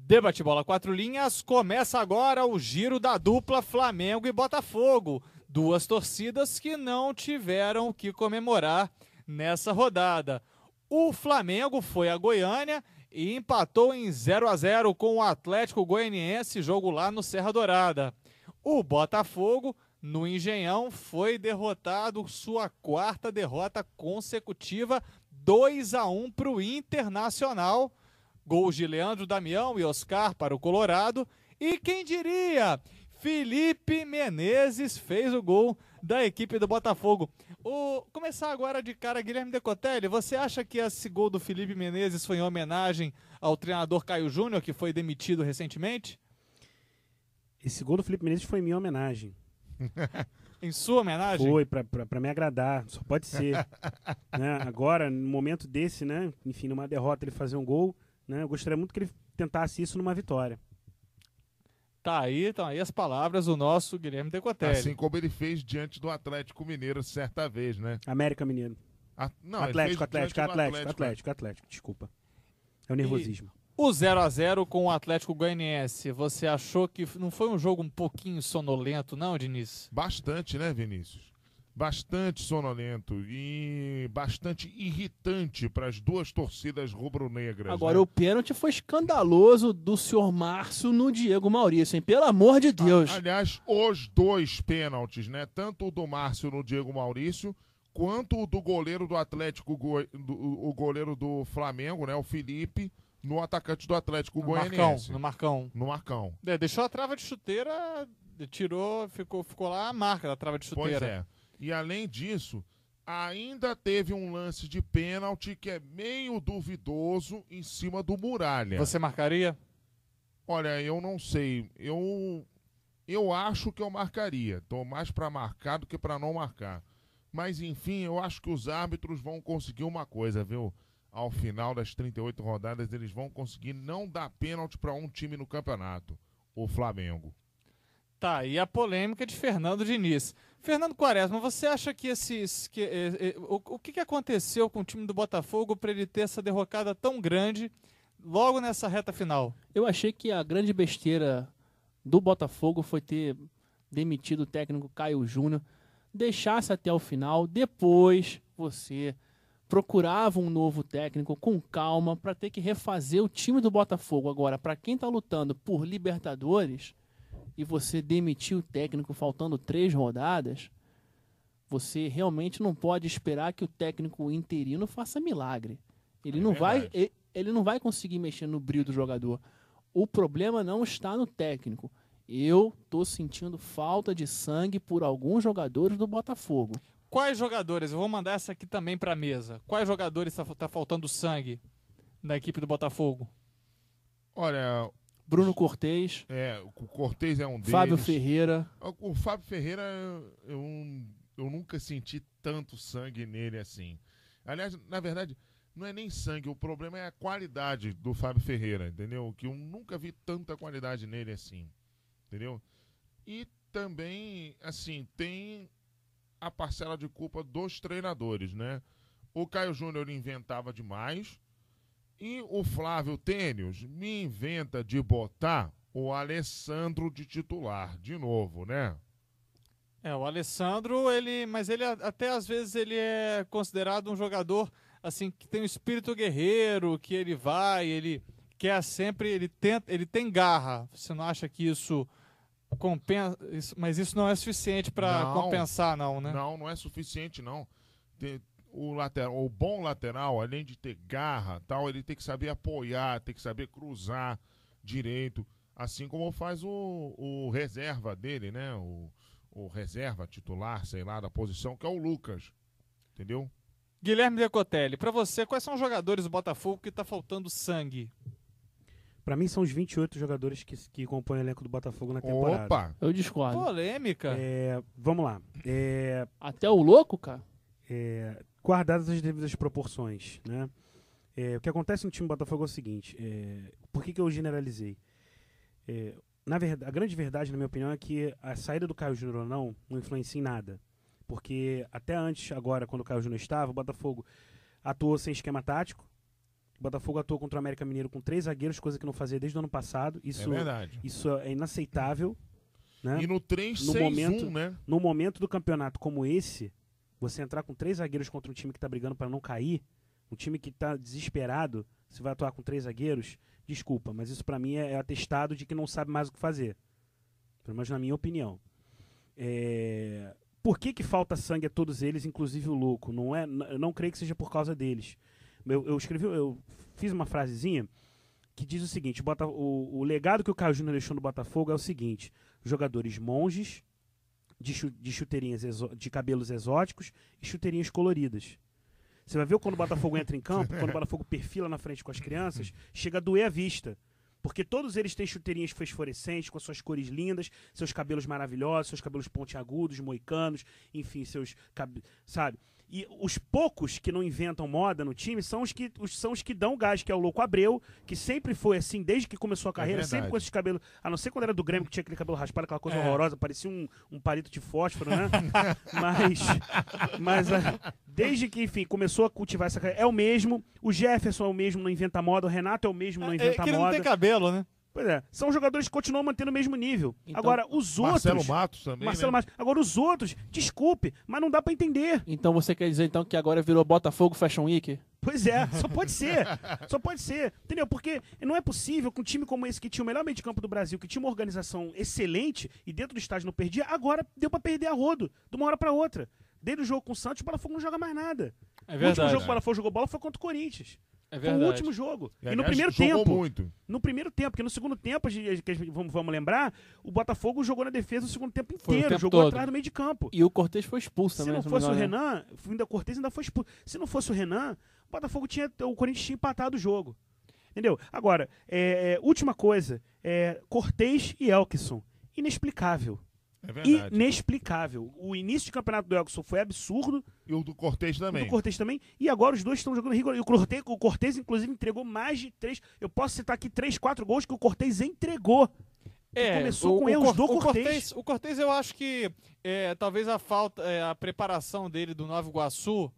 Debate Bola 4 Linhas, começa agora o giro da dupla Flamengo e Botafogo. Duas torcidas que não tiveram o que comemorar nessa rodada. O Flamengo foi a Goiânia e empatou em 0-0 com o Atlético Goianiense, jogo lá no Serra Dourada. O Botafogo, no Engenhão, foi derrotado, sua quarta derrota consecutiva, 2-1 para o Internacional. Gols de Leandro Damião e Oscar para o Colorado. E quem diria? Felipe Menezes fez o gol da equipe do Botafogo. Começar agora de cara, Guilherme Decotelli, você acha que esse gol do Felipe Menezes foi em homenagem ao treinador Caio Júnior, que foi demitido recentemente? Esse gol do Felipe Menezes foi em minha homenagem. Em sua homenagem? Foi, pra me agradar, só pode ser. Né? Agora, no momento desse, né? Enfim, numa derrota ele fazer um gol, né? Eu gostaria muito que ele tentasse isso numa vitória. Estão aí as palavras do nosso Guilherme Decotelli. Assim como ele fez diante do Atlético Mineiro certa vez, né? América Mineiro. Não, Atlético, desculpa. É o nervosismo. O 0-0 com o Atlético Goianiense, você achou que não foi um jogo um pouquinho sonolento, não, Diniz? Bastante, né, Vinícius? Bastante sonolento e bastante irritante para as duas torcidas rubro-negras. Agora, né? o pênalti foi escandaloso do senhor Márcio no Diego Maurício, hein? Pelo amor de Deus. Aliás, os dois pênaltis, né? Tanto o do Márcio no Diego Maurício, quanto o do goleiro do Atlético, o goleiro do Flamengo, né? O Felipe, no atacante do Atlético Goianiense. No Marcão. Deixou a trava de chuteira, tirou, ficou lá a marca da trava de chuteira. Pois é. E além disso, ainda teve um lance de pênalti que é meio duvidoso em cima do Muralha. Você marcaria? Olha, eu não sei. Eu acho que eu marcaria. Tô mais para marcar do que para não marcar. Mas enfim, eu acho que os árbitros vão conseguir uma coisa, viu? Ao final das 38 rodadas, eles vão conseguir não dar pênalti para um time no campeonato, o Flamengo. Tá, e a polêmica de Fernando Diniz. Fernando Quaresma, você acha que o que aconteceu com o time do Botafogo para ele ter essa derrocada tão grande logo nessa reta final? Eu achei que a grande besteira do Botafogo foi ter demitido o técnico Caio Júnior, deixasse até o final, depois você procurava um novo técnico com calma para ter que refazer o time do Botafogo. Agora, para quem está lutando por Libertadores e você demitir o técnico faltando 3 rodadas, você realmente não pode esperar que o técnico interino faça milagre. Ele não vai conseguir mexer no brilho do jogador. O problema não está no técnico. Eu estou sentindo falta de sangue por alguns jogadores do Botafogo. Quais jogadores? Eu vou mandar essa aqui também para a mesa. Quais jogadores tá faltando sangue na equipe do Botafogo? Olha... Bruno Cortez. O Cortez é um deles. Fábio Ferreira. O Fábio Ferreira, eu nunca senti tanto sangue nele assim. Aliás, na verdade, não é nem sangue, o problema é a qualidade do Fábio Ferreira, entendeu? Que eu nunca vi tanta qualidade nele assim, entendeu? E também, assim, tem a parcela de culpa dos treinadores, né? O Caio Júnior inventava demais. E o Flávio Tênios me inventa de botar o Alessandro de titular, de novo, né? O Alessandro, mas ele até às vezes ele é considerado um jogador assim que tem um espírito guerreiro, que ele quer sempre, ele tem garra. Você não acha que isso compensa? Mas isso não é suficiente para compensar, não, né? Não é suficiente, não. O bom lateral, além de ter garra, tal, ele tem que saber apoiar, tem que saber cruzar direito, assim como faz o reserva dele, né? O reserva titular, sei lá, da posição, que é o Lucas, entendeu? Guilherme Decotelli, para você, quais são os jogadores do Botafogo que tá faltando sangue? Para mim são os 28 jogadores que compõem o elenco do Botafogo na temporada. Opa! Eu discordo. Polêmica. Vamos lá. Até o louco, cara? Guardadas as devidas proporções, né? O que acontece no time do Botafogo é o seguinte, por que eu generalizei? Na verdade, a grande verdade, na minha opinião, é que a saída do Caio Júnior não influencia em nada. Porque até antes, agora, quando o Caio Júnior estava, o Botafogo atuou sem esquema tático, O Botafogo atuou contra o América Mineiro com 3 zagueiros, coisa que não fazia desde o ano passado. É verdade. Isso é inaceitável. Né? E no 3-6-1, momento, né? No momento do campeonato como esse, você entrar com 3 zagueiros contra um time que está brigando para não cair, um time que está desesperado, você vai atuar com 3 zagueiros, desculpa, mas isso para mim é atestado de que não sabe mais o que fazer. Pelo menos na minha opinião. Por que falta sangue a todos eles, inclusive o Louco? Eu não creio que seja por causa deles. Eu fiz uma frasezinha que diz o seguinte: o legado que o Caio Júnior deixou no Botafogo é o seguinte: jogadores monges, de chuteirinhas de cabelos exóticos e chuteirinhas coloridas. Você vai ver quando o Botafogo entra em campo, quando o Botafogo perfila na frente com as crianças, chega a doer a vista. Porque todos eles têm chuteirinhas fosforescentes, com suas cores lindas, seus cabelos maravilhosos, seus cabelos pontiagudos, moicanos, enfim, sabe? E os poucos que não inventam moda no time são os que dão gás, que é o Louco Abreu, que sempre foi assim, desde que começou a carreira, sempre com esses cabelos, a não ser quando era do Grêmio, que tinha aquele cabelo raspado, aquela coisa horrorosa, parecia um palito de fósforo, né? mas desde que, enfim, começou a cultivar essa carreira, é o mesmo, o Jefferson é o mesmo, não inventa moda, o Renato é o mesmo, não inventa que moda. Ele não tem cabelo, né? Pois é, são jogadores que continuam mantendo o mesmo nível. Então, agora, os outros... Marcelo Matos também, Marcelo né? Matos. Agora, os outros, desculpe, mas não dá pra entender. Então você quer dizer então que agora virou Botafogo Fashion Week? Pois é, só pode ser. Só pode ser. Entendeu? Porque não é possível que um time como esse, que tinha o melhor meio de campo do Brasil, que tinha uma organização excelente e dentro do estádio não perdia, agora deu pra perder a rodo, de uma hora pra outra. Desde o jogo com o Santos, o Botafogo não joga mais nada. É O último verdade. jogo que o Botafogo jogou bola foi contra o Corinthians. É Foi verdade. o último jogo. E no aliás, primeiro jogou tempo. muito. No primeiro tempo, porque no segundo tempo, vamos lembrar, o Botafogo jogou na defesa o segundo tempo Foi o inteiro, tempo jogou todo. atrás do meio de campo. E o Cortez foi expulso Se também. não se fosse me o engano, né? Renan, o Cortez ainda foi expulso. Se não fosse o Renan, o Botafogo o Corinthians tinha empatado o jogo. Entendeu? Agora, última coisa, Cortez e Elkson. Inexplicável. É verdade. Inexplicável. O início de campeonato do Elkson foi absurdo, E o do Cortez também. do Cortez também, e agora os dois estão jogando rigor. E o Cortez, inclusive, entregou mais de 3. Eu posso citar aqui 3, 4 gols que o Cortez entregou. Começou com erros do Cortez. O Cortez, eu acho que talvez a preparação dele do Nova Iguaçu,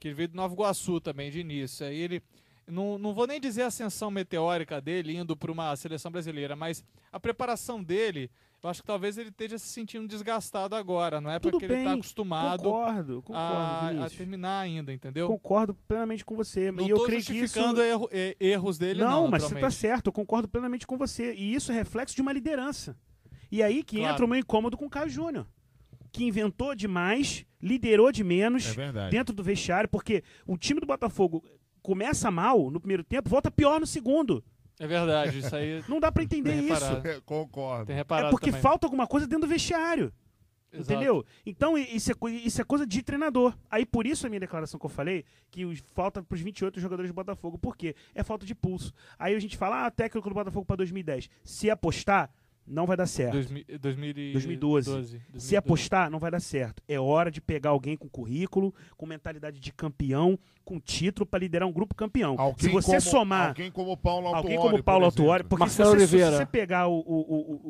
que ele veio do Nova Iguaçu também de início, aí ele, não vou nem dizer a ascensão meteórica dele indo para uma seleção brasileira, mas a preparação dele, eu acho que talvez ele esteja se sentindo desgastado agora, não é Tudo porque ele está bem, acostumado Concordo, a Vinícius. terminar ainda, entendeu? Concordo plenamente com você. Não e eu tô creio que isso... justificando erros dele, não, Não, mas você tá naturalmente. certo, eu concordo plenamente com você. E isso é reflexo de uma liderança. E aí que Claro. entra o meu incômodo com o Caio Júnior, que inventou demais, liderou de menos É verdade. dentro do vestiário, porque o time do Botafogo começa mal no primeiro tempo, volta pior no segundo. É verdade, isso aí Não dá pra entender Tem isso. reparado. Concordo. tem reparado É porque também. falta alguma coisa dentro do vestiário. Exato. Entendeu? Então, isso é coisa de treinador. Aí, por isso, a minha declaração que eu falei, que falta pros 28 jogadores do Botafogo. Por quê? É falta de pulso. Aí a gente fala, técnico do Botafogo pra 2010. Se apostar, não vai dar certo. 2012. Se apostar, não vai dar certo. É hora de pegar alguém com currículo, com mentalidade de campeão, com título pra liderar um grupo campeão. Se você somar Alguém como o Paulo Autuori, alguém como o Paulo por exemplo. Autuori, porque Marcelo se Oliveira. você pegar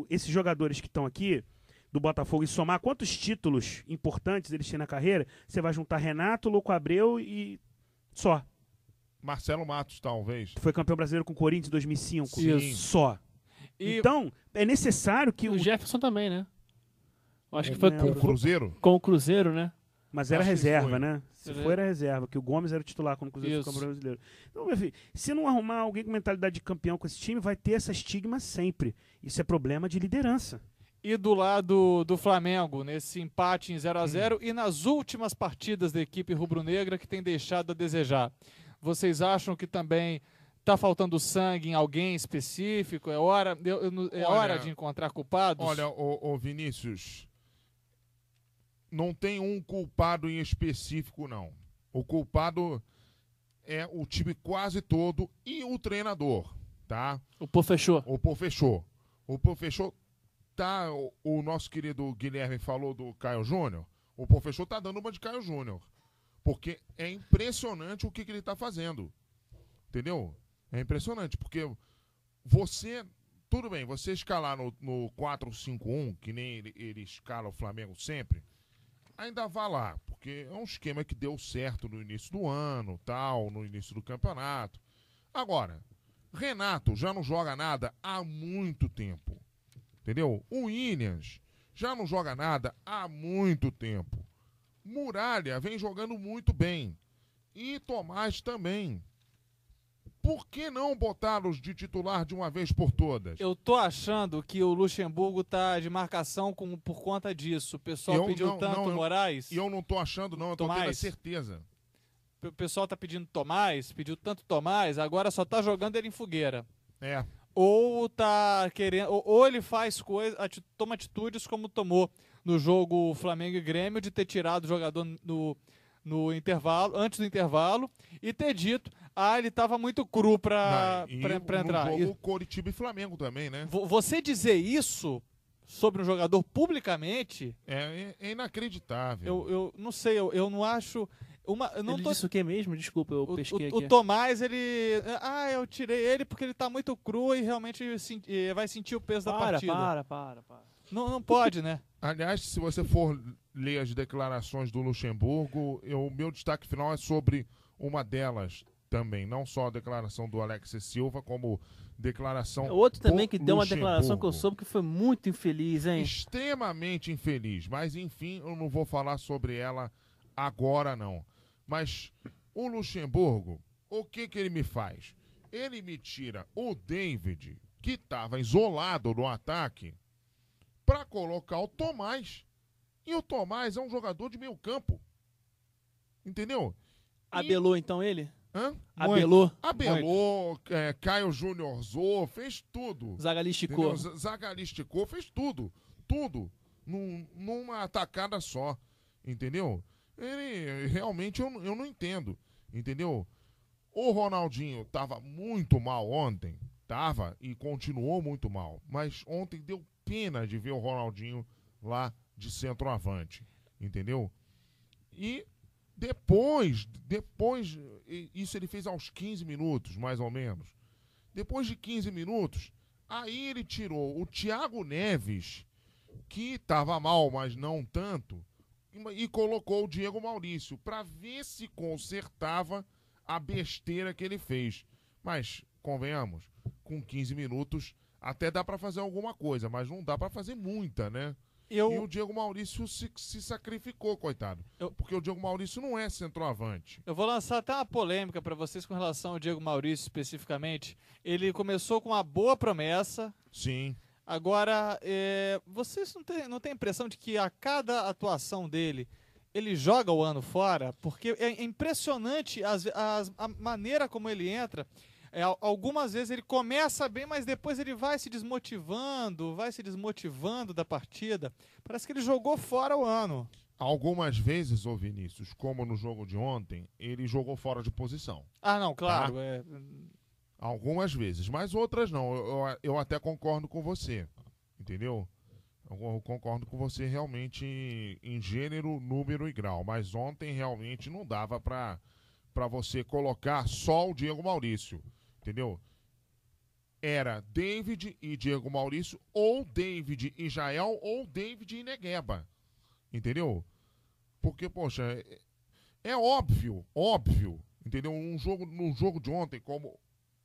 esses jogadores que estão aqui do Botafogo e somar quantos títulos importantes eles têm na carreira, você vai juntar Renato, Louco Abreu e só. Marcelo Matos, talvez. Foi campeão brasileiro com o Corinthians em 2005. Isso. Só. E Então, é necessário que O Jefferson também, né? Eu acho que Eu foi lembro. Com o Cruzeiro? com o Cruzeiro, né? Mas era Acho que reserva, foi. né? Se Ele- for, era reserva, que o Gomes era o titular quando o Cruzeiro foi Isso. campeão brasileiro. Então, meu filho, se não arrumar alguém com mentalidade de campeão com esse time, vai ter essa estigma sempre. Isso é problema de liderança. E do lado do Flamengo, nesse empate em 0-0 e nas últimas partidas da equipe rubro-negra que tem deixado a desejar. Vocês acham que também está faltando sangue em alguém específico? É hora, Olha, hora de encontrar culpados? Olha, ô Vinícius, não tem um culpado em específico, não. O culpado é o time quase todo e o treinador, tá? O Pô fechou. O Pofechou. O Pofechou tá... O nosso querido Guilherme falou do Caio Júnior. O Pofechou tá dando uma de Caio Júnior. Porque é impressionante o que ele tá fazendo. Entendeu? É impressionante, porque você... Tudo bem, você escalar no 4-5-1, que nem ele escala o Flamengo sempre, ainda vá lá, porque é um esquema que deu certo no início do ano, tal, no início do campeonato. Agora, Renato já não joga nada há muito tempo. Entendeu? O Williams já não joga nada há muito tempo. Muralha vem jogando muito bem. E Tomás também. Por que não botá-los de titular de uma vez por todas? Eu tô achando que o Luxemburgo tá de marcação por conta disso. O pessoal pediu tanto Moraes. E eu não tô achando, não. Eu tô tendo a certeza. O pessoal tá pedindo Tomás, pediu tanto Tomás, agora só tá jogando ele em fogueira. É. Ou tá querendo. Ou ele faz coisas, toma atitudes como tomou no jogo Flamengo e Grêmio, de ter tirado o jogador no intervalo, antes do intervalo, e ter dito, ele tava muito cru pra entrar. No jogo Coritiba e Flamengo também, né? Você dizer isso sobre um jogador publicamente... É inacreditável. Eu não sei, eu não acho... Ele disse o que mesmo? Desculpa, eu pesquei aqui. O Tomás, ele... eu tirei ele porque ele tá muito cru e realmente vai sentir o peso da partida. Para. Não pode, né? Aliás, se você for ler as declarações do Luxemburgo, o meu destaque final é sobre uma delas também. Não só a declaração do Alexis Silva, como declaração outro também que deu uma Luxemburgo. declaração que eu soube que foi muito infeliz, hein? Extremamente infeliz. Mas, enfim, eu não vou falar sobre ela agora, não. Mas o Luxemburgo, o que ele me faz? Ele me tira o David, que estava isolado no ataque, para colocar o Tomás. E o Tomás é um jogador de meio campo. Entendeu? Abelou, então, ele? Hã? Abelou. Caio Júnior Zô, fez tudo. Zagalisticou. Zagalisticou, fez tudo. Tudo. Numa atacada só. Entendeu? Ele realmente eu não entendo. Entendeu? O Ronaldinho estava muito mal ontem. Tava e continuou muito mal. Mas ontem deu pena de ver o Ronaldinho lá de centroavante. Entendeu? E depois, isso ele fez aos 15 minutos, mais ou menos. Depois de 15 minutos, aí ele tirou o Thiago Neves, que estava mal, mas não tanto, e colocou o Diego Maurício para ver se consertava a besteira que ele fez. Mas, convenhamos, com 15 minutos até dá para fazer alguma coisa, mas não dá para fazer muita, né? E o Diego Maurício se sacrificou, coitado. Porque o Diego Maurício não é centroavante. Eu vou lançar até uma polêmica para vocês com relação ao Diego Maurício especificamente. Ele começou com uma boa promessa. Sim. Agora, vocês não têm a impressão de que a cada atuação dele, ele joga o ano fora? Porque é impressionante a maneira como ele entra. Algumas vezes ele começa bem, mas depois ele vai se desmotivando da partida. Parece que ele jogou fora o ano. Algumas vezes, ô Vinícius, como no jogo de ontem, ele jogou fora de posição. Não, claro. Tá? Algumas vezes, mas outras não. Eu até concordo com você, entendeu? Eu concordo com você realmente em gênero, número e grau. Mas ontem realmente não dava pra você colocar só o Diego Maurício, entendeu? Era David e Diego Maurício, ou David e Jael, ou David e Negueba, entendeu? Porque, poxa, é óbvio, entendeu? No jogo de ontem, como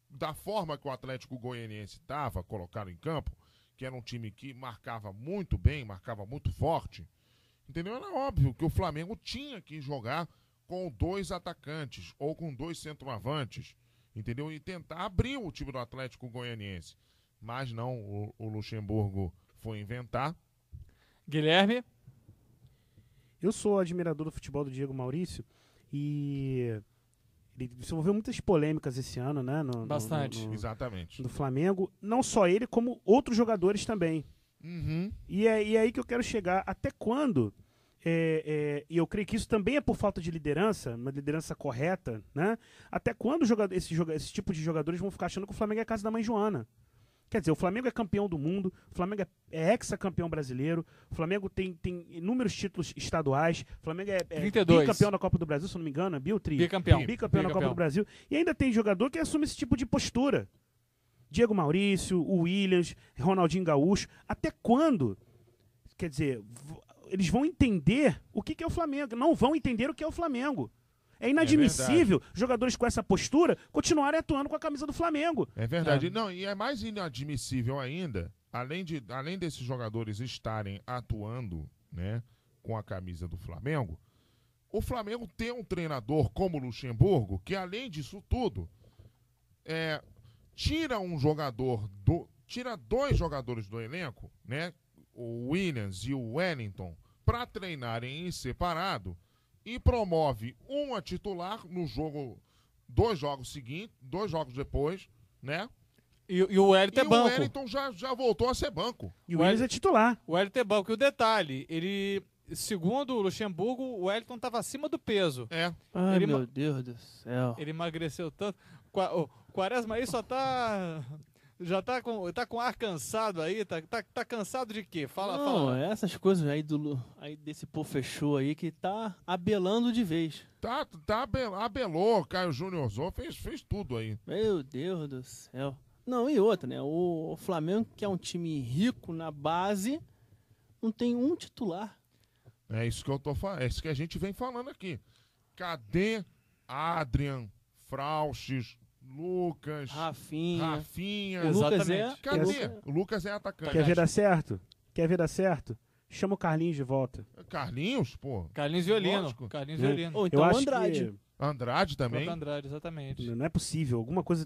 da forma que o Atlético Goianiense estava colocado em campo, que era um time que marcava muito bem, marcava muito forte, entendeu? Era óbvio que o Flamengo tinha que jogar com 2 atacantes ou com 2 centroavantes, entendeu? E tentar abrir o time do Atlético Goianiense. Mas não, o Luxemburgo foi inventar. Guilherme? Eu sou admirador do futebol do Diego Maurício e ele desenvolveu muitas polêmicas esse ano, né? Bastante. Exatamente. Do Flamengo. Não só ele, como outros jogadores também. Uhum. E é aí que eu quero chegar. Até quando... e eu creio que isso também é por falta de liderança, uma liderança correta, né? Até quando esse tipo de jogadores vão ficar achando que o Flamengo é a casa da mãe Joana? Quer dizer, o Flamengo é campeão do mundo, o Flamengo é hexacampeão brasileiro, o Flamengo tem inúmeros títulos estaduais, o Flamengo é 32. bicampeão da Copa do Brasil, se não me engano, Bicampeão. Bicampeão da Copa do Brasil. E ainda tem jogador que assume esse tipo de postura. Diego Maurício, o Williams, Ronaldinho Gaúcho. Até quando? Quer dizer... eles vão entender o que é o Flamengo. Não vão entender o que é o Flamengo. É inadmissível jogadores com essa postura continuarem atuando com a camisa do Flamengo. É verdade. Não, e é mais inadmissível ainda, além desses jogadores estarem atuando, né, com a camisa do Flamengo, o Flamengo tem um treinador como o Luxemburgo, que além disso tudo, tira dois jogadores do elenco, né, o Williams e o Wellington, para treinarem em separado e promove um a titular no jogo, 2 jogos seguintes, 2 jogos depois, né? E o Wellington é banco. O Wellington já voltou a ser banco. E o Williams é titular. O Wellington é banco. E o detalhe, segundo o Luxemburgo, o Wellington estava acima do peso. Ai, Ele meu Deus do céu. Ele emagreceu tanto. O Quaresma aí só tá... Já tá com ar cansado aí, tá cansado de quê? Fala. Essas coisas aí, desse pô fechou aí que tá abelando de vez. Abelou, Caio Júnior fez tudo aí. Meu Deus do céu. Não, e outra, né? O Flamengo, que é um time rico na base, não tem um titular. É isso que eu tô falando, é isso que a gente vem falando aqui. Cadê Adrian, Frauches, Lucas, Rafinha. O Lucas Cadê? O Lucas é atacante. Quer ver dar certo? Chama o Carlinhos de volta. Carlinhos, pô. Carlinhos Violino. Lógico. Carlinhos Violino. Ou então Eu o acho Andrade. que Andrade também. Andrade, exatamente. não é possível. Alguma coisa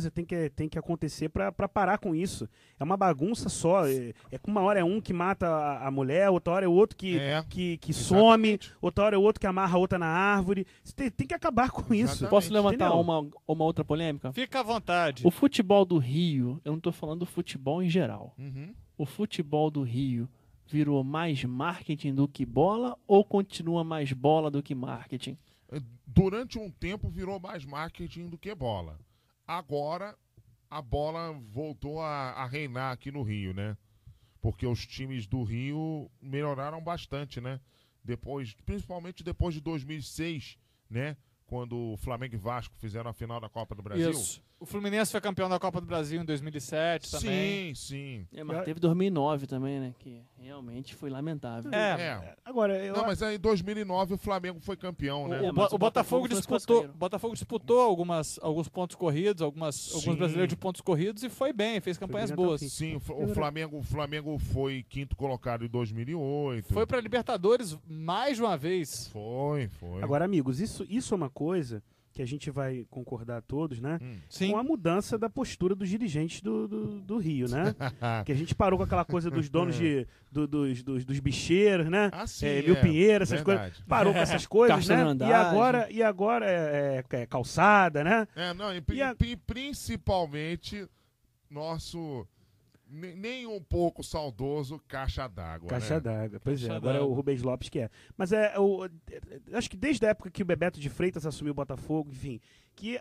tem que acontecer pra parar com isso. É uma bagunça só. Com uma hora é um que mata a mulher, outra hora é o outro que some, outra hora é o outro que amarra a outra na árvore. Tem que acabar com isso. Exatamente. Posso levantar Entendeu? uma outra polêmica? Fica à vontade. O futebol do Rio, eu não tô falando do futebol em geral. Uhum. O futebol do Rio virou mais marketing do que bola ou continua mais bola do que marketing? Durante um tempo virou mais marketing do que bola. Agora a bola voltou a reinar aqui no Rio, né? Porque os times do Rio melhoraram bastante, né? Principalmente depois de 2006, né? Quando o Flamengo e Vasco fizeram a final da Copa do Brasil. Isso. O Fluminense foi campeão da Copa do Brasil em 2007 também. Sim. Mas teve 2009 também, né? Que realmente foi lamentável. Agora, Mas aí em 2009 o Flamengo foi campeão, né? mas O Botafogo foi disputou alguns pontos corridos, alguns brasileiros de pontos corridos e foi bem, fez campanhas boas. Sim, o Flamengo foi 5º colocado em 2008. Foi pra Libertadores mais de uma vez. Foi. Agora, amigos, isso é uma coisa que a gente vai concordar todos, né? Sim. Com a mudança da postura dos dirigentes do Rio, né? Que a gente parou com aquela coisa dos donos dos bicheiros, né? Mil Pinheiro, essas verdade. coisas. Parou com essas coisas, né? Castanandagem. E agora é calçada, né? Principalmente nosso nem um pouco saudoso Caixa d'Água. Caixa d'Água, pois Caixa agora é d'Água. o Rubens Lopes que é. Mas acho que desde a época que o Bebeto de Freitas assumiu o Botafogo, enfim, que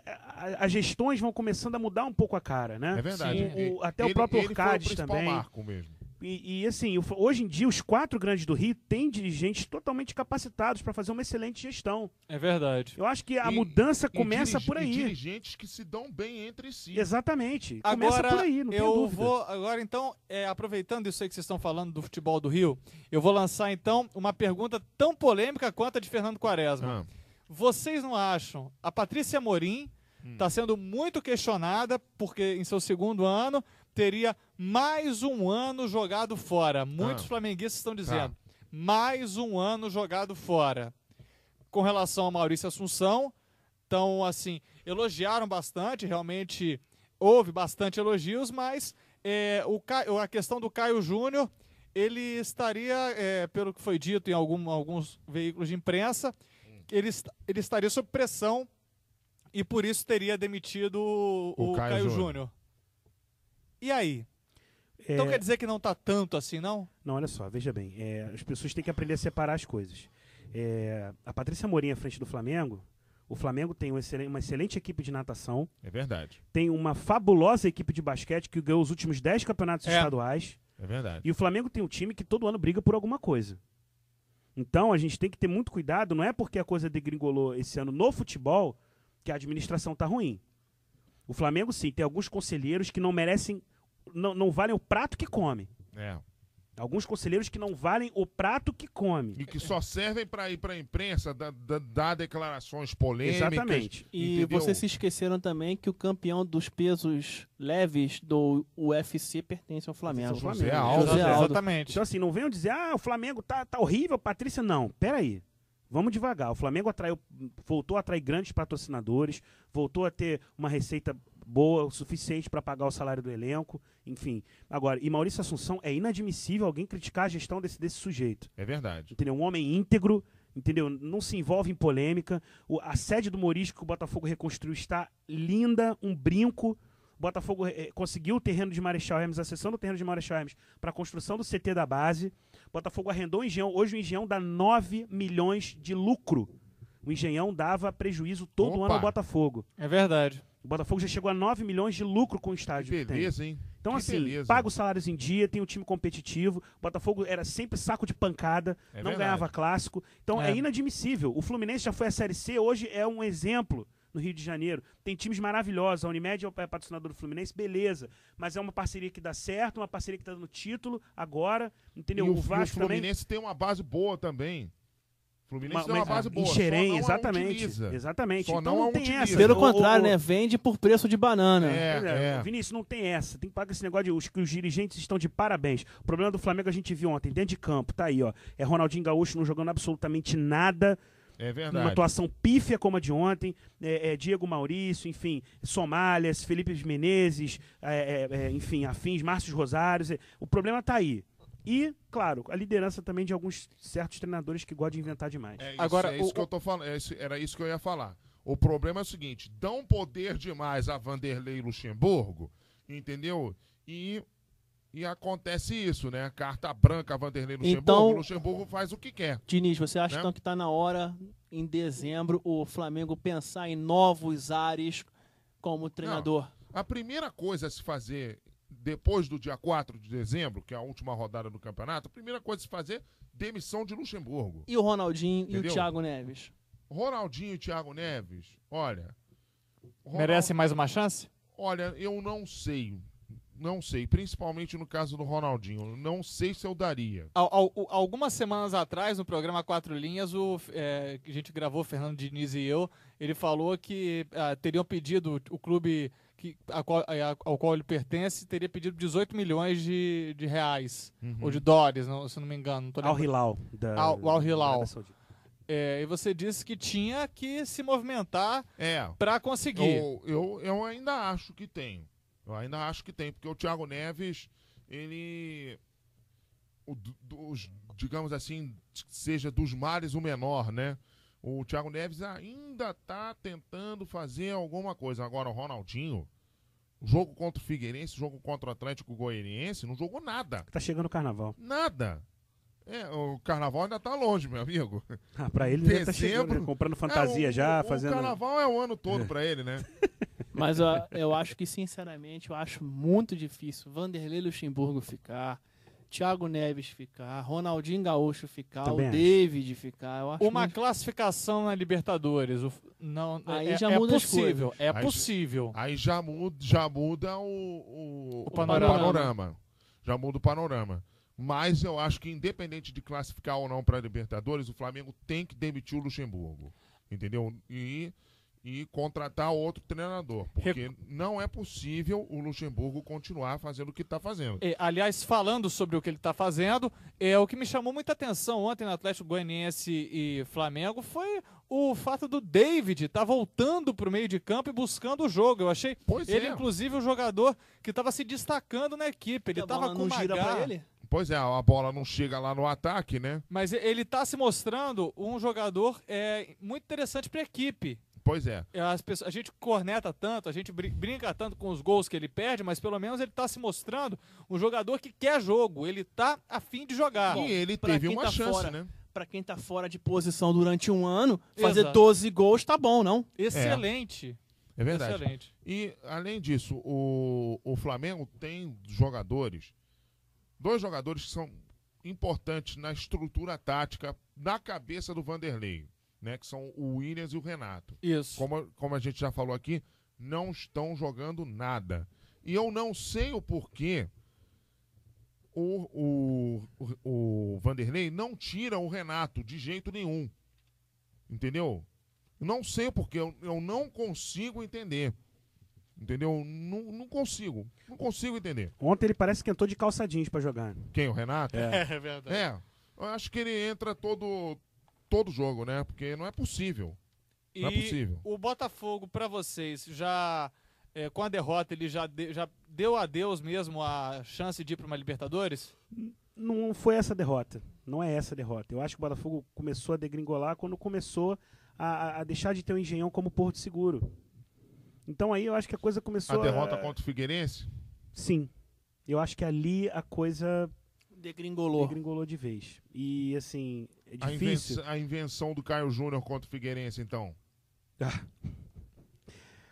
as gestões vão começando a mudar um pouco a cara, né? É verdade. Até o próprio Orcades foi o também. marco mesmo. E assim, hoje em dia, os 4 grandes do Rio têm dirigentes totalmente capacitados para fazer uma excelente gestão. É verdade. Eu acho que a mudança começa por aí. E dirigentes que se dão bem entre si. Exatamente. Começa Agora, por aí, não tem dúvida. Agora, então, aproveitando isso aí que vocês estão falando do futebol do Rio, eu vou lançar, então, uma pergunta tão polêmica quanto a de Fernando Quaresma. Vocês não acham? A Patrícia Amorim está sendo muito questionada porque em seu 2º ano teria mais um ano jogado fora. Muitos flamenguistas estão dizendo mais um ano jogado fora. Com relação a Maurício Assunção, então, assim, elogiaram bastante, realmente houve bastante elogios, mas a questão do Caio Júnior, ele estaria, pelo que foi dito em alguns veículos de imprensa, ele estaria sob pressão e por isso teria demitido o Caio Júnior. E aí? Então quer dizer que não está tanto assim, não? Não, olha só, veja bem. As pessoas têm que aprender a separar as coisas. A Patrícia Amorim à frente do Flamengo, o Flamengo tem uma excelente equipe de natação. É verdade. Tem uma fabulosa equipe de basquete que ganhou os últimos 10 campeonatos estaduais. É verdade. E o Flamengo tem um time que todo ano briga por alguma coisa. Então a gente tem que ter muito cuidado, não é porque a coisa degringolou esse ano no futebol que a administração está ruim. O Flamengo, sim, tem alguns conselheiros que não merecem, não valem o prato que come. Alguns conselheiros que não valem o prato que come. E que só servem para ir para a imprensa, dar declarações polêmicas. Exatamente. E entendeu? vocês se esqueceram também que o campeão dos pesos leves do UFC pertence ao Flamengo. José Aldo. José Aldo. Exatamente. Então, assim, não venham dizer, o Flamengo tá horrível, Patrícia. Não, peraí. Vamos devagar. O Flamengo voltou a atrair grandes patrocinadores, voltou a ter uma receita boa, o suficiente para pagar o salário do elenco, enfim. Agora, e Maurício Assunção, é inadmissível alguém criticar a gestão desse sujeito. É verdade. Entendeu? Um homem íntegro, entendeu? Não se envolve em polêmica. A sede do Morisco que o Botafogo reconstruiu está linda, um brinco. O Botafogo conseguiu o terreno de Marechal Hermes, a cessão do terreno de Marechal Hermes para a construção do CT da base. O Botafogo arrendou o Engenhão. Hoje o Engenhão dá 9 milhões de lucro. O Engenhão dava prejuízo todo ano ao Botafogo. É verdade. O Botafogo já chegou a 9 milhões de lucro com o estádio. Que beleza, hein? Então, Que assim, beleza. paga os salários em dia, tem um time competitivo. O Botafogo era sempre saco de pancada, É não verdade. ganhava clássico. Então, é É. inadmissível. O Fluminense já foi à Série C, hoje é um exemplo no Rio de Janeiro. Tem times maravilhosos. A Unimed é patrocinador do Fluminense, beleza. Mas é uma parceria que dá certo, uma parceria que tá dando título agora, entendeu? E O Vasco o também. Fluminense tem uma base boa também. O Fluminense tem uma Mas, base boa. em Xerém, só não a exatamente. utiliza. Exatamente. Só Então não a não tem utiliza. essa. Pelo O- contrário, o- né? Vende por preço de banana. Vinícius, não tem essa. Tem que pagar esse negócio de que os dirigentes estão de parabéns. O problema do Flamengo a gente viu ontem, dentro de campo, tá aí, ó. É Ronaldinho Gaúcho não jogando absolutamente nada. É Uma verdade. atuação pífia como a de ontem. Diego Maurício, enfim, Somálias, Felipe Menezes, enfim, afins, Márcio Rosários. O problema tá aí. E, claro, a liderança também de alguns certos treinadores que gostam de inventar demais. É isso, Agora, é isso o- que eu tô falando. Era isso que eu ia falar. O problema é o seguinte: dão poder demais a Vanderlei Luxemburgo, entendeu? E acontece isso, né? Carta branca a Vanderlei Luxemburgo. Então- O Luxemburgo faz o que quer. Diniz, você acha Né? então que está na hora, em dezembro, o Flamengo pensar em novos ares como treinador? A primeira coisa a se fazer depois do dia 4 de dezembro, que é a última rodada do campeonato, a primeira coisa a se fazer, demissão de Luxemburgo. E o Ronaldinho e Entendeu? o Thiago Neves? Ronaldinho e Thiago Neves, olha... Merece mais uma chance? Olha, eu não sei. Não sei, principalmente no caso do Ronaldinho. Não sei se eu daria. Algumas semanas atrás, no programa Quatro Linhas, que a gente gravou, Fernando Diniz e eu, ele falou que teriam pedido, o clube ao qual ele pertence, teria pedido 18 milhões de reais, ou de dólares, se não me engano. Não tô Al lembrando. Hilal. O Al Hilal. da Arábia Saudita. E você disse que tinha que se movimentar É, para conseguir. eu ainda acho que tem. Eu ainda acho que tem, porque o Thiago Neves, ele... digamos assim, seja dos males o menor, né? O Thiago Neves ainda tá tentando fazer alguma coisa. Agora, o Ronaldinho, jogo contra o Figueirense, jogo contra o Atlético Goianiense, não jogou nada. Tá chegando o carnaval. Nada. O carnaval ainda tá longe, meu amigo. Pra ele já tá Dezembro. chegando, né? Comprando fantasia já, fazendo... O carnaval é o ano todo pra ele, né? Mas eu acho que, sinceramente, eu acho muito difícil Vanderlei Luxemburgo ficar, Thiago Neves ficar, Ronaldinho Gaúcho ficar, Também o acho. David ficar. Eu acho Uma muito... classificação na Libertadores. Não, Aí já muda as possível. coisas. É Aí- possível. Aí já muda o panorama. Já muda o panorama. Mas eu acho que, independente de classificar ou não para a Libertadores, o Flamengo tem que demitir o Luxemburgo. Entendeu? E contratar outro treinador. Porque não é possível o Luxemburgo continuar fazendo o que está fazendo. Aliás, falando sobre o que ele está fazendo, o que me chamou muita atenção ontem no Atlético Goianiense e Flamengo foi o fato do David estar voltando para o meio de campo e buscando o jogo. Eu achei Pois ele, é. inclusive, o jogador que estava se destacando na equipe. Ele A estava bola com não uma gira pra garra, ele? Pois é, a bola não chega lá no ataque, né? mas ele está se mostrando um jogador muito interessante para a equipe. Pois é. A gente corneta tanto, a gente brinca tanto com os gols que ele perde, mas pelo menos ele está se mostrando um jogador que quer jogo, ele está a fim de jogar. E ele pra teve quem uma tá chance, fora, né? Pra quem tá fora de posição durante um ano, fazer Exato. 12 gols tá bom, não? Excelente. É verdade. Excelente. E, além disso, o Flamengo tem dois jogadores que são importantes na estrutura tática, na cabeça do Vanderlei, né? Que são o Williams e o Renato. Isso. Como a gente já falou aqui, não estão jogando nada. E eu não sei o porquê o Vanderlei não tira o Renato de jeito nenhum. Entendeu? Não sei porque eu não consigo entender. Entendeu? Não consigo. Não consigo entender. Ontem ele parece que entrou de calça jeans pra jogar. Quem? O Renato? É verdade. Eu acho que ele entra todo jogo, né? Porque não é possível. Não é possível. O Botafogo, pra vocês, já com a derrota, ele já deu adeus mesmo a chance de ir pra uma Libertadores? Não foi essa derrota. Não é essa derrota. Eu acho que o Botafogo começou a degringolar quando começou a deixar de ter o Engenhão como Porto Seguro. Então aí eu acho que a coisa começou A derrota contra o Figueirense? Sim. Eu acho que ali a coisa Degringolou. degringolou de vez. E assim, é difícil. A invenção do Caio Júnior contra o Figueirense, então.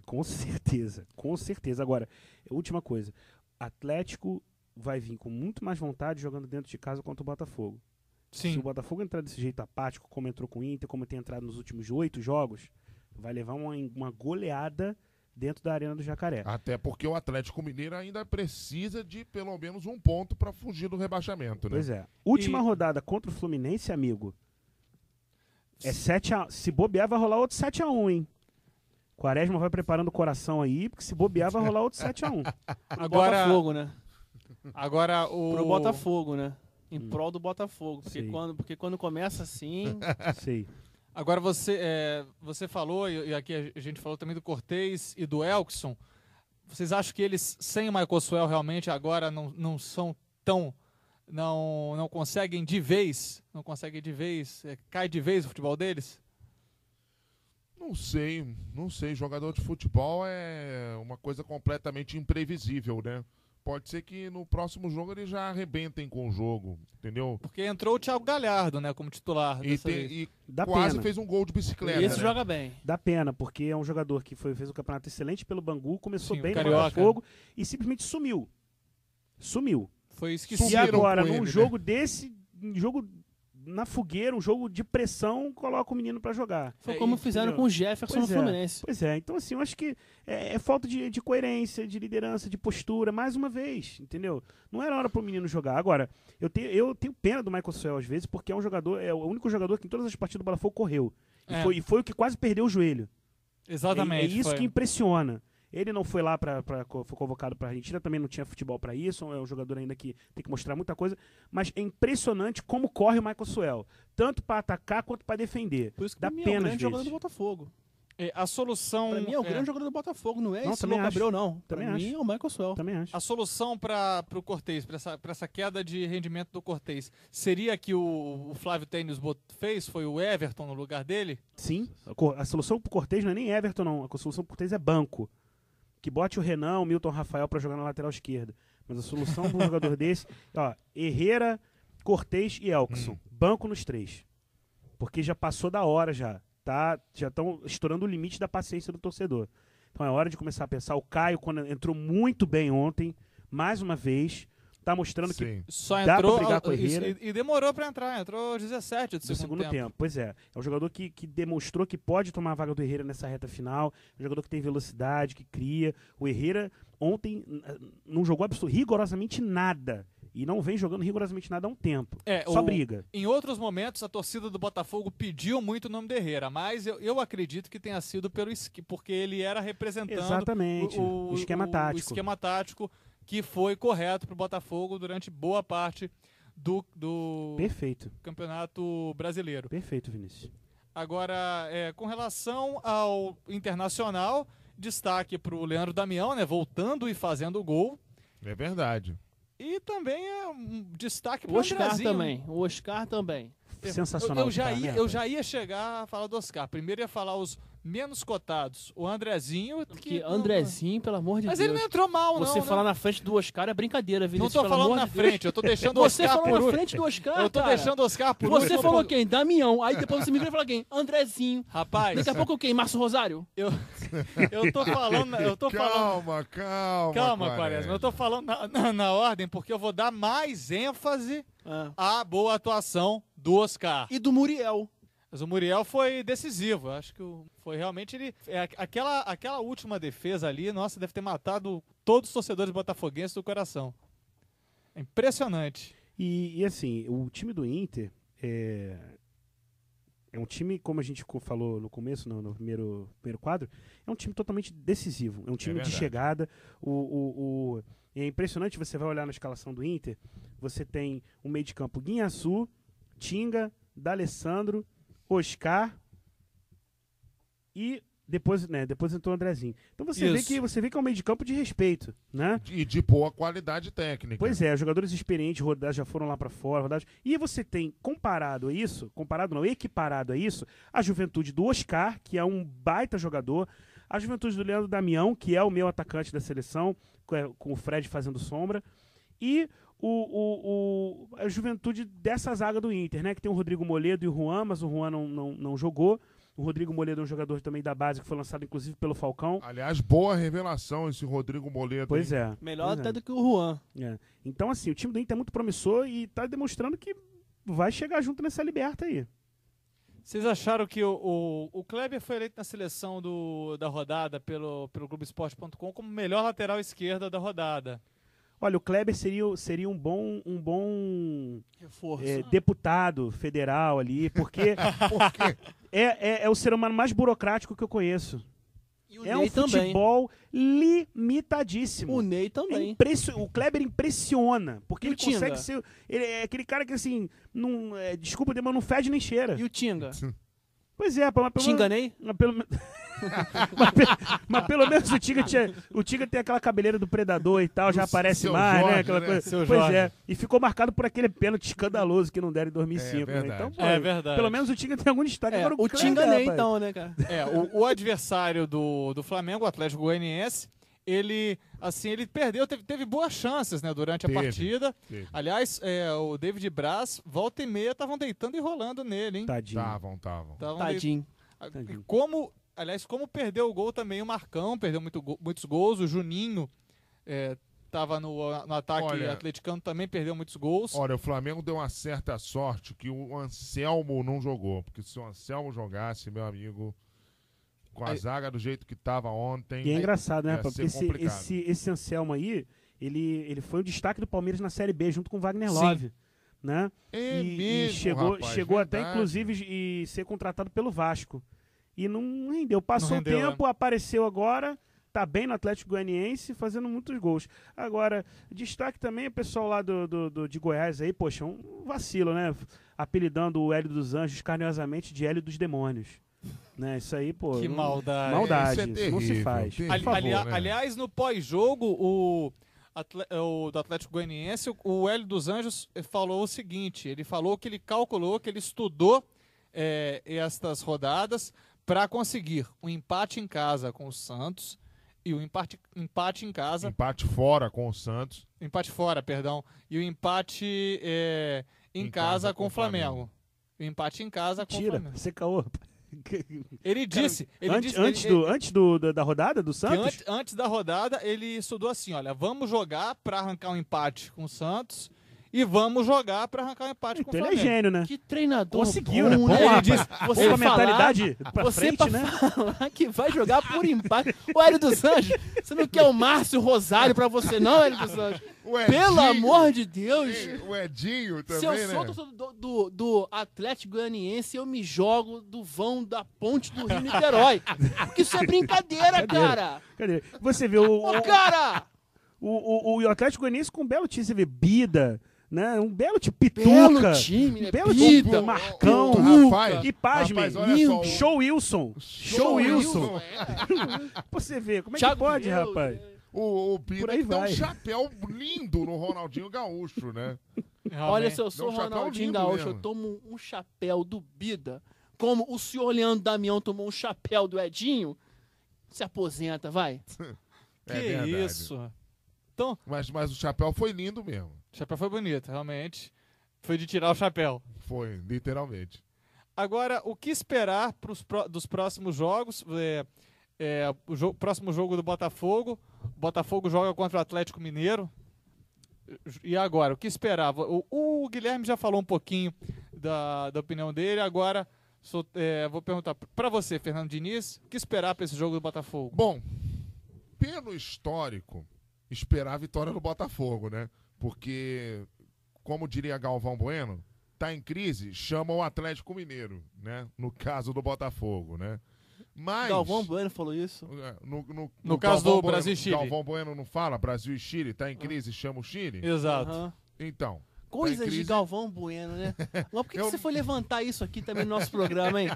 Com certeza, com certeza. Agora, última coisa. Atlético vai vir com muito mais vontade jogando dentro de casa contra o Botafogo. Se Sim. o Botafogo entrar desse jeito apático, como entrou com o Inter, como tem entrado nos últimos 8 jogos, vai levar uma goleada dentro da Arena do Jacaré. Até porque o Atlético Mineiro ainda precisa de pelo menos um ponto para fugir do rebaixamento, né? Pois é. Última rodada contra o Fluminense, amigo. É 7-1. Se bobear, vai rolar outro 7-1, hein? Quaresma vai preparando o coração aí, porque se bobear, vai rolar outro 7-1. Agora, Botafogo, né? agora Pro Botafogo, né? Em prol do Botafogo. Sei. Porque quando começa assim. Sei. Agora você falou, e aqui a gente falou também do Cortez e do Elkson. Vocês acham que eles, sem o Michael Suel, realmente agora não são tão... Não conseguem de vez? Não conseguem de vez? Cai de vez o futebol deles? Não sei. Jogador de futebol é uma coisa completamente imprevisível, né? Pode ser que no próximo jogo eles já arrebentem com o jogo, entendeu? Porque entrou o Thiago Galhardo, né, como titular dessa vez. E Dá quase pena. fez um gol de bicicleta. Esse né? joga bem. Dá pena, porque é um jogador que fez um campeonato excelente pelo Bangu, começou Sim, bem o no Carioca. Botafogo e simplesmente sumiu. Sumiu. Foi E esquecido. Sumiram agora, com num ele, jogo desse, um jogo na fogueira, um jogo de pressão, coloca o menino pra jogar. Foi como fizeram entendeu? com o Jefferson Pois no é. Fluminense. Pois é, então assim, eu acho que é falta de coerência, de liderança, de postura, mais uma vez, entendeu? Não era hora pro menino jogar. Agora, eu tenho pena do Michael Suel às vezes, porque é o único jogador que em todas as partidas do Botafogo correu. E foi o que quase perdeu o joelho. Exatamente. É isso foi. que impressiona. Ele não foi lá, foi convocado para a Argentina, também não tinha futebol para isso, é um jogador ainda que tem que mostrar muita coisa, mas é impressionante como corre o Michael Suel, tanto para atacar quanto para defender. Por isso que Dá pra mim é o pena às grande jogador vezes. do Botafogo. A solução... Pra mim é o grande jogador do Botafogo, não é Não, esse também Louco acho. Gabriel, não. Também Pra mim acho. é o Michael Suel. Também acho. A solução para o Cortez, para essa queda de rendimento do Cortez, seria que o Flávio Tênis fez? Foi o Everton no lugar dele? Sim, a solução pro Cortez não é nem Everton, não. A solução pro Cortez é banco. Que bote o Renan, o Milton Rafael para jogar na lateral esquerda. Mas a solução para um jogador desse, Herrera, Cortez e Elkson. Banco nos 3. Porque já passou da hora já. Já estão estourando o limite da paciência do torcedor. Então é hora de começar a pensar. O Caio, quando entrou muito bem ontem, mais uma vez, tá mostrando que Sim. Só Dá entrou... pra brigar com o isso, Herrera. e demorou para entrar. Entrou 17 do do segundo tempo. Pois é. É um jogador que demonstrou que pode tomar a vaga do Herrera nessa reta final. É um jogador que tem velocidade, que cria. O Herrera ontem não jogou rigorosamente nada. E não vem jogando rigorosamente nada há um tempo. Só briga. Em outros momentos, a torcida do Botafogo pediu muito o nome do Herrera, mas eu acredito que tenha sido porque ele era representando Exatamente. O esquema tático. O esquema tático que foi correto para o Botafogo durante boa parte do Perfeito. Campeonato Brasileiro. Perfeito, Vinícius. Agora, com relação ao Internacional, destaque para o Leandro Damião, né, voltando e fazendo o gol. É verdade. E também é um destaque O para o Oscar Andrezinho. também. O Oscar também. Sensacional. Eu já ia chegar a falar do Oscar. Primeiro ia falar os menos cotados. O Andrezinho. Porque Andrezinho, pelo amor de Mas Deus. ele não entrou mal, Você não. falar na frente do Oscar é brincadeira, Não Vinícius. tô pelo falando amor na de Deus. frente, eu tô deixando o Você Oscar falou por na último. frente do Oscar, Eu tô cara. deixando o Oscar por Você último. falou quem? Damião. Aí depois você me fala quem? Andrezinho. Rapaz, Daqui a pouco quem? Márcio Rosário? eu tô falando. Calma, Quaresma. Eu tô falando na ordem porque eu vou dar mais ênfase à boa atuação do Oscar. E do Muriel. Mas o Muriel foi decisivo. Acho que foi realmente ele. Aquela última defesa ali, nossa, deve ter matado todos os torcedores botafoguenses do coração. É impressionante. E assim, o time do Inter é um time, como a gente falou no começo, no primeiro quadro, é um time totalmente decisivo. É um time de verdade. chegada. É impressionante, você vai olhar na escalação do Inter, você tem um meio de campo Guinhaçu, Tinga, D'Alessandro, Oscar e depois entrou o Andrezinho. Então você vê que é um meio de campo de respeito, né? E de boa qualidade técnica. Pois é, jogadores experientes, rodados, já foram lá pra fora, rodados. E você tem equiparado a isso, a juventude do Oscar, que é um baita jogador, a juventude do Leandro Damião, que é o meu atacante da seleção, com o Fred fazendo sombra, e a juventude dessa zaga do Inter, né? Que tem o Rodrigo Moledo e o Juan, mas o Juan não jogou. O Rodrigo Moledo é um jogador também da base, que foi lançado inclusive pelo Falcão. Aliás, boa revelação esse Rodrigo Moledo. Pois hein? é. Melhor pois até é. do que o Juan. É. Então, assim, o time do Inter é muito promissor e tá demonstrando que vai chegar junto nessa liberta aí. Vocês acharam que o Kleber foi eleito na seleção da rodada pelo Globoesporte.com como melhor lateral esquerda da rodada? Olha, o Kleber seria um bom Reforço. deputado federal ali, porque é o ser humano mais burocrático que eu conheço. E o É Ney um também. futebol limitadíssimo. O Ney também. O Kleber impressiona, porque E o ele consegue Tinga? ser... Ele é aquele cara que, assim, desculpa, mas não fede nem cheira. E o Tinga? Pois é, mas pelo Tinga Ney? Mas pelo, mas pelo menos o Tinga tem aquela cabeleira do Predador e tal, já Do aparece Seu mais, Jorge, né? Aquela né? coisa. Seu Pois Jorge. é. E ficou marcado por aquele pênalti escandaloso que não deram em 2005. Né? verdade. Então, pô, É verdade. pelo menos o Tinga tem algum destaque. Agora, O Kleber, Tinga Ney, rapaz. então, né, cara? O adversário do Flamengo, o Atlético Goianiense, ele teve boas chances, né, durante a Teve. partida. Teve. Aliás, o David Braz, volta e meia, estavam deitando e rolando nele, hein? Tadinho. Estavam. Tavam Tadinho. E como perdeu o gol também o Marcão, perdeu muitos gols, o Juninho estava no ataque Olha, atleticano, também perdeu muitos gols. Olha, o Flamengo deu uma certa sorte que o Anselmo não jogou. Porque se o Anselmo jogasse, meu amigo, com a zaga do jeito que estava ontem... E é engraçado, né, ia rapaz? ser Porque complicado. esse Anselmo aí, ele foi o destaque do Palmeiras na Série B, junto com o Wagner Sim. Love. Né? É E mesmo, rapaz, chegou até, verdade. inclusive, e ser contratado pelo Vasco. E não rendeu. Passou Não rendeu, o tempo, apareceu agora, tá bem no Atlético Goianiense, fazendo muitos gols. Agora, destaque também o pessoal lá de Goiás aí, poxa, um vacilo, né? Apelidando o Hélio dos Anjos carinhosamente de Hélio dos Demônios. Né? Isso aí, pô... Que maldade. Maldade, Isso é isso não se terrível, faz. terrível. Por favor, né? Aliás, no pós-jogo, o do Atlético Goianiense, o Hélio dos Anjos falou o seguinte, ele falou que ele calculou, que ele estudou estas rodadas para conseguir um empate em casa com o Santos e o empate em casa, Empate fora com o Santos. empate fora, perdão, e o empate em casa com o Flamengo. O empate em casa com o Tira, Flamengo. você caô. Ele disse, Antes da rodada do que Santos? antes da rodada, ele estudou assim, olha, vamos jogar para arrancar um empate com o Santos e vamos jogar para arrancar um empate com o Então ele é Flamengo. gênio, né? Que treinador Conseguiu, bom, né? Bom, né? rapaz. Ele disse, Você com a mentalidade pra você frente, pra né? falar que vai jogar por empate. O Hélio dos Anjos, você não quer o Márcio Rosário pra você não, Hélio dos Anjos? O Edinho, Pelo amor de Deus. O Edinho também, Se eu né? sou torcedor do Atlético Goianiense, eu me jogo do vão da ponte do Rio Niterói. Porque isso é brincadeira, cara. Cadê? Você vê Ô, cara! o Atlético Goianiense com um belo time, você vê Bida, né? Um belo time, Pituca. Belo time, né? Um belo Bida, time, Marcão. Rapaz, E pasme, rapaz, olha só, Show Wilson. Show Wilson. É. Você vê, como é Thiago que pode, Deus, rapaz? o Por Bida aí que tem um vai. chapéu lindo no Ronaldinho Gaúcho, né? Olha, se eu Dá sou um chapéu Ronaldinho lindo Gaúcho, mesmo. eu tomo um chapéu do Bida, como o senhor Leandro Damião tomou um chapéu do Edinho, se aposenta, vai. Que É verdade. isso. Então, Mas o chapéu foi lindo mesmo. o chapéu foi bonito, realmente. Foi de tirar o chapéu. Foi, literalmente. Agora, o que esperar dos próximos jogos? Próximo jogo do Botafogo. O Botafogo joga contra o Atlético Mineiro. E agora, o que esperar? O Guilherme já falou um pouquinho da opinião dele. Agora, vou perguntar para você, Fernando Diniz, o que esperar para esse jogo do Botafogo? Bom, pelo histórico, esperar a vitória do Botafogo, né? Porque, como diria Galvão Bueno, tá em crise, chama o Atlético Mineiro, né? No caso do Botafogo, né? Mas... Galvão Bueno falou isso. No caso Galvão do Bueno, Brasil e Chile. Galvão Bueno não fala Brasil e Chile, tá em crise, chama o Chile? Exato. Aham. Então... Coisas Tá em de crise. Galvão Bueno, né? Mas por que Eu- você foi levantar isso aqui também no nosso programa, hein?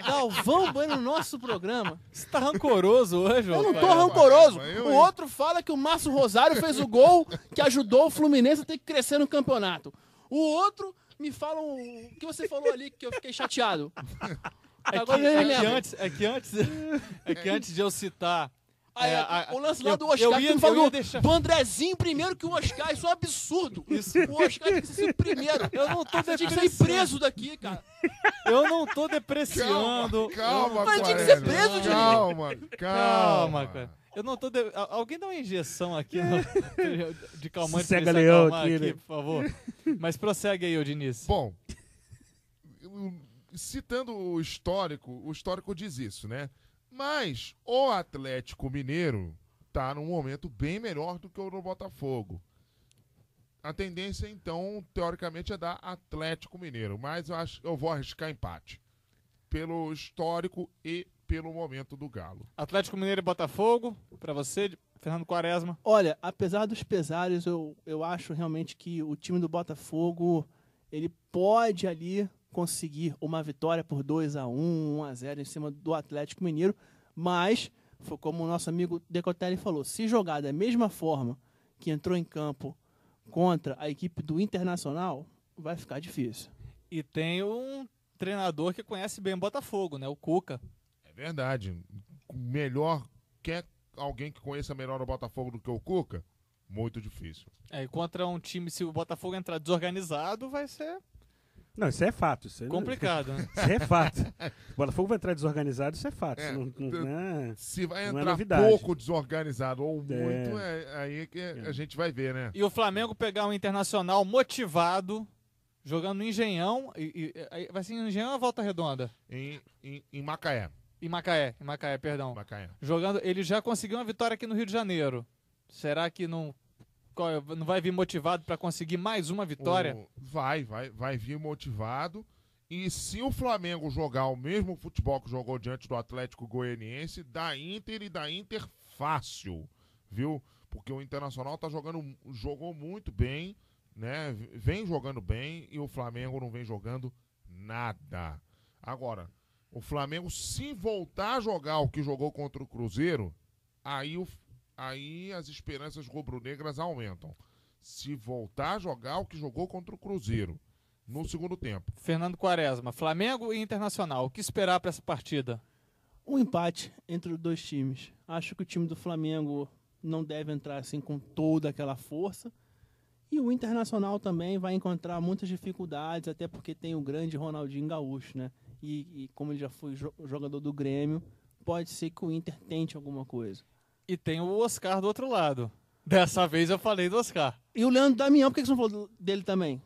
Galvão Bueno no nosso programa? Você tá rancoroso hoje, Eu não tô Rafael? rancoroso. eu- O outro fala que o Márcio Rosário fez o gol que ajudou o Fluminense a ter que crescer no campeonato. O outro me fala o que você falou ali que eu fiquei chateado. Agora eu lembro. É que antes de eu citar... Aí, o lance lá do Oscar, eu que ia me falou deixar... do Andrezinho primeiro que o Oscar, isso é um absurdo. O Oscar tem que ser primeiro. Eu não tô Você tinha que ser depreciando. preso daqui, cara. Eu não tô depreciando. Calma, Mas tinha que Aquarela. ser preso, Diniz. Calma, Calma, cara. Eu não tô. Alguém dá uma injeção aqui de calmante pra Sossega ele se leão acalmar aqui, aqui, né? por favor. Mas prossegue aí, ô Diniz. Bom, citando o histórico diz isso, né? Mas o Atlético Mineiro tá num momento bem melhor do que o do Botafogo. A tendência, então, teoricamente, é dar Atlético Mineiro, mas eu vou arriscar empate. Pelo histórico e pelo momento do Galo. Atlético Mineiro e Botafogo, pra você, Fernando Quaresma. Olha, apesar dos pesares, eu acho realmente que o time do Botafogo ele pode ali conseguir uma vitória por 2-1, 1-0 em cima do Atlético Mineiro, mas, foi como o nosso amigo Decotelli falou, se jogar da mesma forma que entrou em campo contra a equipe do Internacional, vai ficar difícil. E tem um treinador que conhece bem o Botafogo, né? O Cuca. É verdade. Melhor, quer alguém que conheça melhor o Botafogo do que o Cuca? Muito difícil. É, e contra um time, se o Botafogo entrar desorganizado, vai ser Não, isso é fato. Isso complicado, né? Isso é fato. O Botafogo vai entrar desorganizado, isso é fato. É, Isso não é... Se vai Não é entrar novidade. pouco desorganizado ou muito, aí que a gente vai ver, né? E o Flamengo pegar um Internacional motivado, jogando no Engenhão, vai ser em Engenhão ou Volta Redonda? Em Macaé. Em Macaé, perdão. Macaé. Jogando, ele já conseguiu uma vitória aqui no Rio de Janeiro. Será que não vai vir motivado para conseguir mais uma vitória? Vai vir motivado. E se o Flamengo jogar o mesmo futebol que jogou diante do Atlético Goianiense, da Inter e da Inter fácil, viu? Porque o Internacional jogou muito bem, né? Vem jogando bem e o Flamengo não vem jogando nada. Agora, o Flamengo, se voltar a jogar o que jogou contra o Cruzeiro, aí as esperanças rubro-negras aumentam. Se voltar a jogar o que jogou contra o Cruzeiro no segundo tempo. Fernando Quaresma, Flamengo e Internacional. O que esperar para essa partida? Um empate entre os dois times. Acho que o time do Flamengo não deve entrar assim com toda aquela força. E o Internacional também vai encontrar muitas dificuldades, até porque tem o grande Ronaldinho Gaúcho, né? E como ele já foi jogador do Grêmio, pode ser que o Inter tente alguma coisa. E tem o Oscar do outro lado. Dessa vez eu falei do Oscar. E o Leandro Damião, por que você não falou dele também?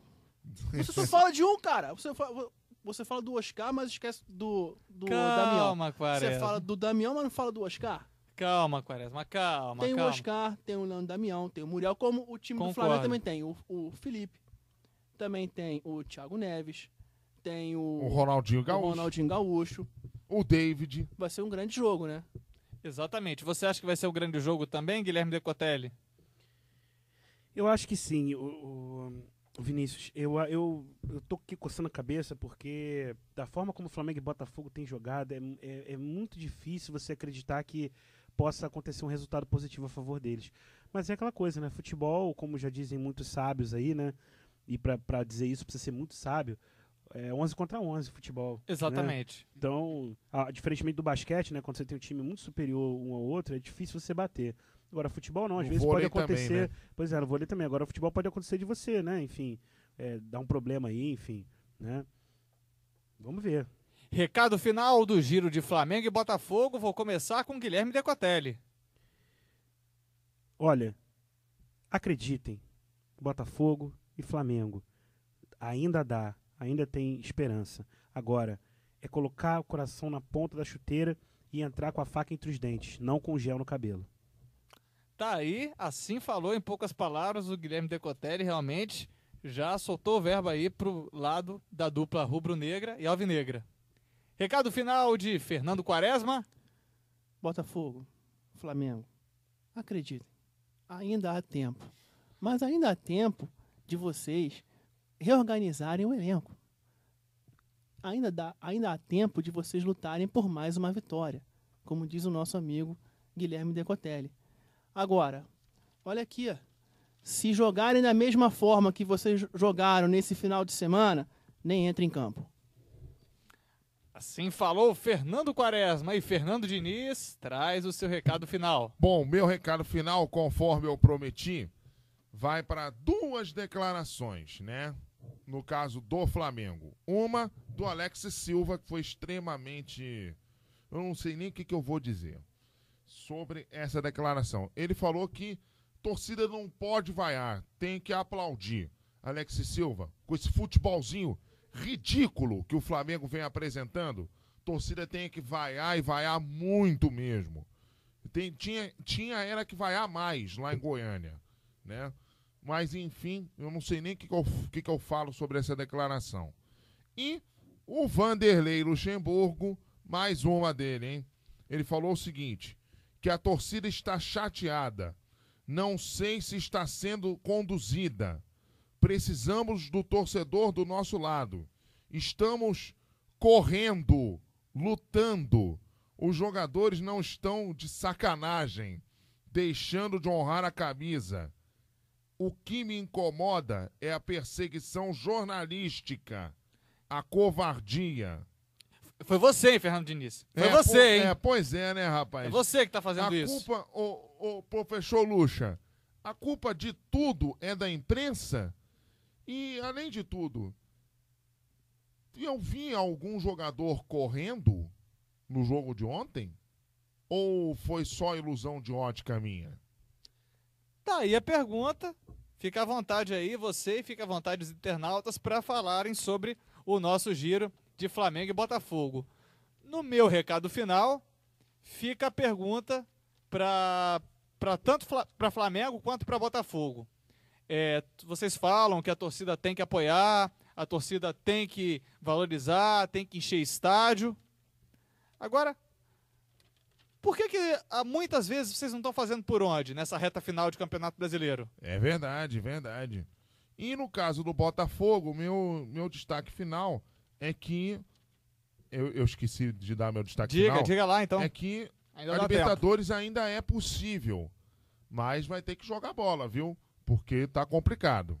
Você só fala de um, cara. Você fala do Oscar, mas esquece do Damião. Calma, Quaresma. Você fala do Damião, mas não fala do Oscar? Calma, Quaresma, calma, Tem calma. o Oscar, tem o Leandro Damião, tem o Muriel, como o time do Concordo. Flamengo também tem. O Felipe, também tem o Thiago Neves, tem O Ronaldinho Gaúcho, Ronaldinho Gaúcho. o David. Vai ser um grande jogo, né? Exatamente. Você acha que vai ser o grande jogo também, Guilherme Decotelli? Eu acho que sim, o Vinícius. Eu tô aqui coçando a cabeça porque da forma como o Flamengo e Botafogo têm jogado, é muito difícil você acreditar que possa acontecer um resultado positivo a favor deles. Mas é aquela coisa, né? Futebol, como já dizem muitos sábios aí, né? E pra dizer isso precisa ser muito sábio. É 11 contra 11 futebol. Exatamente. Né? Então, diferentemente do basquete, né? Quando você tem um time muito superior um ao outro, é difícil você bater. Agora, futebol não, às No vezes pode vôlei também, acontecer. né? Pois é, no vôlei também. Agora, o futebol pode acontecer de você, né? Enfim, dar um problema aí, enfim, né? Vamos ver. Recado final do giro de Flamengo e Botafogo. Vou começar com Guilherme Decotelli. Olha, acreditem, Botafogo e Flamengo. Ainda dá, ainda tem esperança. Agora, é colocar o coração na ponta da chuteira e entrar com a faca entre os dentes, não com gel no cabelo. Tá aí, assim falou em poucas palavras o Guilherme Decotelli, realmente já soltou o verbo aí pro lado da dupla rubro-negra e alvinegra. Recado final de Fernando Quaresma. Botafogo, Flamengo, acreditem, ainda há tempo. Mas ainda há tempo de vocês reorganizarem o elenco. Ainda há tempo de vocês lutarem por mais uma vitória, como diz o nosso amigo Guilherme Decotelli. Agora, olha aqui, ó. Se jogarem da mesma forma que vocês jogaram nesse final de semana, nem entra em campo. Assim falou Fernando Quaresma, e Fernando Diniz traz o seu recado final. Bom, meu recado final, conforme eu prometi, vai para duas declarações, né? No caso do Flamengo. Uma do Alex Silva, que foi extremamente... Eu não sei nem o que eu vou dizer sobre essa declaração. Ele falou que torcida não pode vaiar, tem que aplaudir. Alex Silva, com esse futebolzinho ridículo que o Flamengo vem apresentando, torcida tem que vaiar e vaiar muito mesmo. Era que vaiar mais lá em Goiânia, né? Mas, enfim, eu não sei nem o que eu falo sobre essa declaração. E o Vanderlei Luxemburgo, mais uma dele, hein? Ele falou o seguinte, que a torcida está chateada. Não sei se está sendo conduzida. Precisamos do torcedor do nosso lado. Estamos correndo, lutando. Os jogadores não estão de sacanagem, deixando de honrar a camisa. O que me incomoda é a perseguição jornalística, a covardia. Foi você, hein, Fernando Diniz? Foi você, hein? Pois é, né, rapaz? É você que tá fazendo isso. A culpa, o professor Lucha, a culpa de tudo é da imprensa? E, além de tudo, eu vi algum jogador correndo no jogo de ontem? Ou foi só ilusão de ótica minha? Tá aí a pergunta. Fica à vontade aí, você, e fica à vontade os internautas para falarem sobre o nosso giro de Flamengo e Botafogo. No meu recado final, fica a pergunta para tanto para Flamengo quanto para Botafogo. Vocês falam que a torcida tem que apoiar, a torcida tem que valorizar, tem que encher estádio. Agora, por que muitas vezes vocês não estão fazendo por onde nessa reta final de Campeonato Brasileiro? É verdade, verdade. E no caso do Botafogo, meu destaque final é que... Eu esqueci de dar meu destaque final. Diga lá, então. É que ainda a Libertadores ainda é possível, mas vai ter que jogar bola, viu? Porque tá complicado.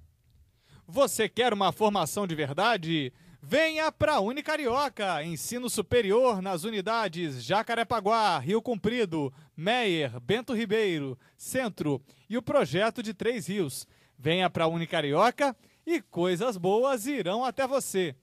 Você quer uma formação de verdade? Venha para a Unicarioca, ensino superior nas unidades Jacarepaguá, Rio Comprido, Meier, Bento Ribeiro, Centro e o projeto de 3 Rios. Venha para a Unicarioca e coisas boas irão até você.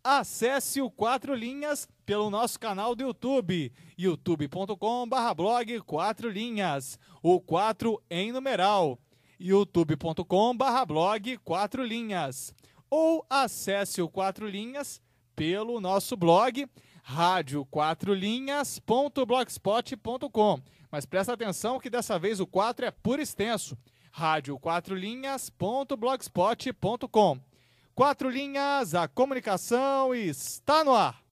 Acesse o 4 Linhas pelo nosso canal do YouTube, youtube.com/blog 4 Linhas, o 4 em numeral, youtube.com/blog 4 Linhas. Ou acesse o 4 Linhas pelo nosso blog radio4linhas.blogspot.com. Mas presta atenção que dessa vez o 4 é por extenso, radio4linhas.blogspot.com. 4 Linhas, a comunicação está no ar.